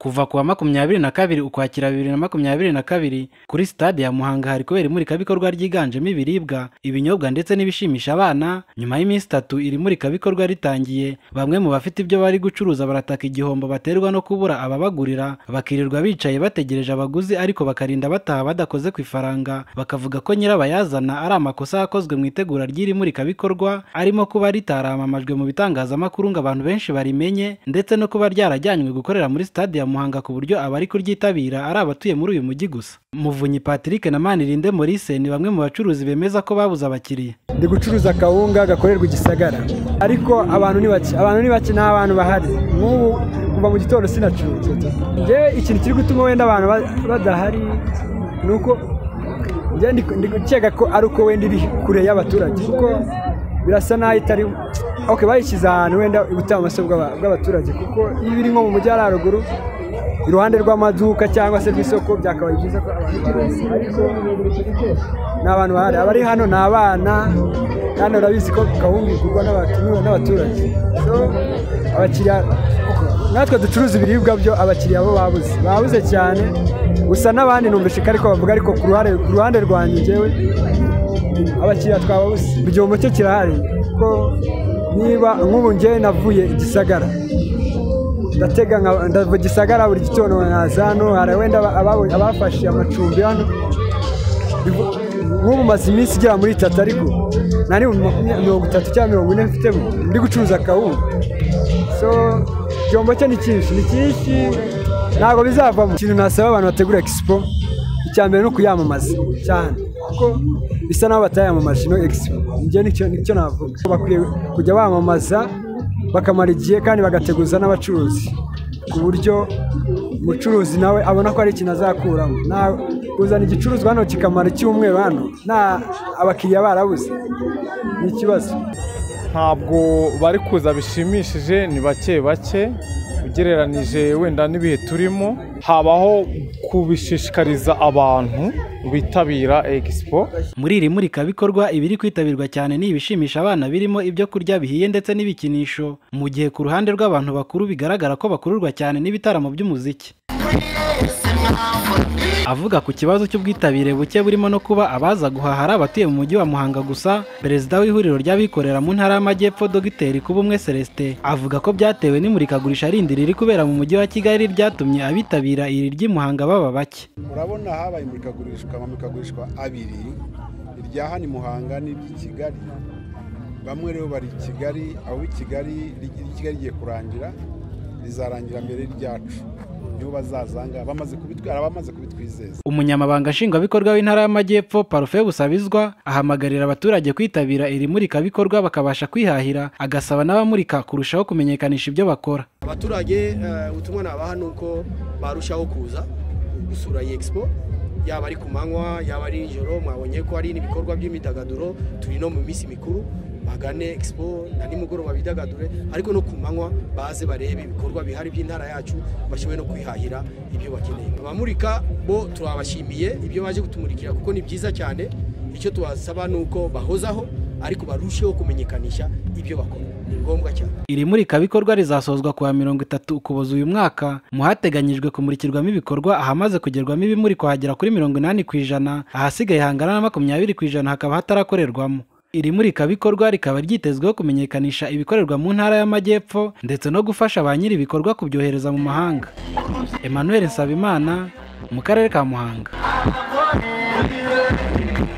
Kuva kuwa 22 Ukwakira 2022 kuri stade ya Muhanga hari kubera imurikabikorwa ryiganjemo ibiribwa, ibinyobwa ndetse n'ibishimisha abana. Nyuma y'iminsi 3 iri murikabikorwa ritangiye, bamwe mu bafite ibyo bari gucuruza barataka igihombo baterwa no kubura ababagurira, bakirirwa bicaye bategereje abaguzi ariko bakarinda bataha badakoze ku ifaranga. Bakavuga ko nyirabayazana ari amakosa yakozwe mu itegura ry'iri murikabikorwa, arimo kuba ritaramamajwe mu bitangazamakuru ngo abantu benshi barimenye, ndetse no kuba ryarajyanywe gukorera muri stade ya Muhanga ku buryo abari kuryitabira ari abatuye muri uyu mujyi gusa. Muvunyi Patrick na Manirinde Maurice ni bamwe mu bacuruzi bemeza ko babuze abakiriya. Ndi gucuruza kawunga gakorerwa Igisagara, ariko abantu ni bake n'abantu bahari. Nk'ubu kuva mu gitondo sinacuruza. Nje ikintu kiri gutuma wenda abantu badahari nuko nje ndi gukeka ko ari uko wenda iri kure y'abaturage, kuko birasa naho itari bayishyize ahantu wenda gutanga amaso bw'abaturage, kuko iyo biri nko mu mujyi haruguru iruhande rw'amaduka cyangwa se rw'isoko byakabaye byiza ko abantu ariko n'abantu bahari. Abari hano ni abana kandi urabizi ko kawunga igurwa n'abaturage. So abakiriya natwe ducuruza ibiribwa byo abakiriya bo babuze cyane, gusa n'abandi numvise ariko bavuga, ariko ku ruhande rwanjye njyewe abakiriya twababuze. Igihombo cyo kirahari ko niba nk'ubu njyewe navuye Igisagara, ndava Gisagara buri gitondo nkaza hano, hari wenda abafashe amacumbi hano nk'ubu maze iminsi igera muri 3, ariko nari 30 cyangwa 40 mfitemo ndi gucuruza kawunga. So igihombo cyo ni cyinshi ntabwo bizavamo. Ikintu nasaba abantu bategura expo, icyambere no kuyamamaza cyane, kuko bisa naho batayamamaje no expo. Njye nicyo navuga, bakwiye kujya bamamaza bakamara igihe kandi bagateguza n'abacuruzi, ku buryo umucuruzi nawe abona ko ari ikintu azakuramo. Kuzana igicuruzwa hano kikamara icyumweru hano abakiriya barabuze ni ikibazo. Ntabwo bari kuza bishimishije, ni bake ugereranije wenda n'ibihe turimo. Habaho kubishishikariza abantu bitabira expo. Muri iri murikabikorwa ibiri kwitabirwa cyane ni ibishimisha abana, birimo ibyo kurya bihiye ndetse n'ibikinisho, mu gihe ku ruhande rw'abantu bakuru bigaragara ko bakururwa cyane n'ibitaramo by'umuziki. Avuga ku kibazo cy'ubwitabire buke burimo no kuba abaza guhaha ari abatuye mu mujyi wa Muhanga gusa, perezida w'ihuriro ry'abikorera mu ntara y'Amajyepfo Dr Kubumwe Celestin avuga ko byatewe n'imurikagurisha rindi riri kubera mu mujyi wa Kigali ryatumye abitabira iri ry'Imuhanga baba bake. Urabona habaye imurikagurishwa abiri, irya hano Muhanga n'iry'i Kigali. Bamwe rero bari Kigali, abo Kigali igiye kurangira, rizarangira mbere ryacu. Bamaze kubitwizeza. Umunyamabanga nshingwabikorwa w'intara y'Amajyepfo Parufe Busabizwa ahamagarira abaturage kwitabira iri murikabikorwa bakabasha kwihahira, agasaba n'abamurika kurushaho kumenyekanisha ibyo bakora. Abaturage ubutumwa nabaha nuko barushaho kuza gusura iyi expo, yaba ari ku manywa yaba ari nijoro. Mwabonye ko hari n'ibikorwa by'imyidagaduro, turi no mu minsi mikuru, bagane expo na nimugoroba bidagadure, ariko no ku manywa baze barebe ibikorwa bihari by'intara yacu, bashoboye no kwihahira ibyo bakeneye. Abamurika bo turabashimiye ibyo baje gutumurikira, kuko ni byiza cyane. Icyo twasaba nuko bahozaho ariko barusheho kumenyekanisha ibyo bakora, ni ngombwa cyane. Iri murikabikorwa rizasozwa kuwa 30 Ukuboza uyu mwaka, muhateganyijwe kumurikirwamo ibikorwa ahamaze kugerwamo ibimurikwa hagera kuri 80%, ahasigaye hangana na 20% hakaba hatarakorerwamo. Iri murikabikorwa rikaba ryitezweho kumenyekanisha ibikorerwa mu ntara y'Amajyepfo ndetse no gufasha ba nyiri ibikorwa kubyohereza mu mahanga. Emmanuel Nsabimana, mu karere ka Muhanga.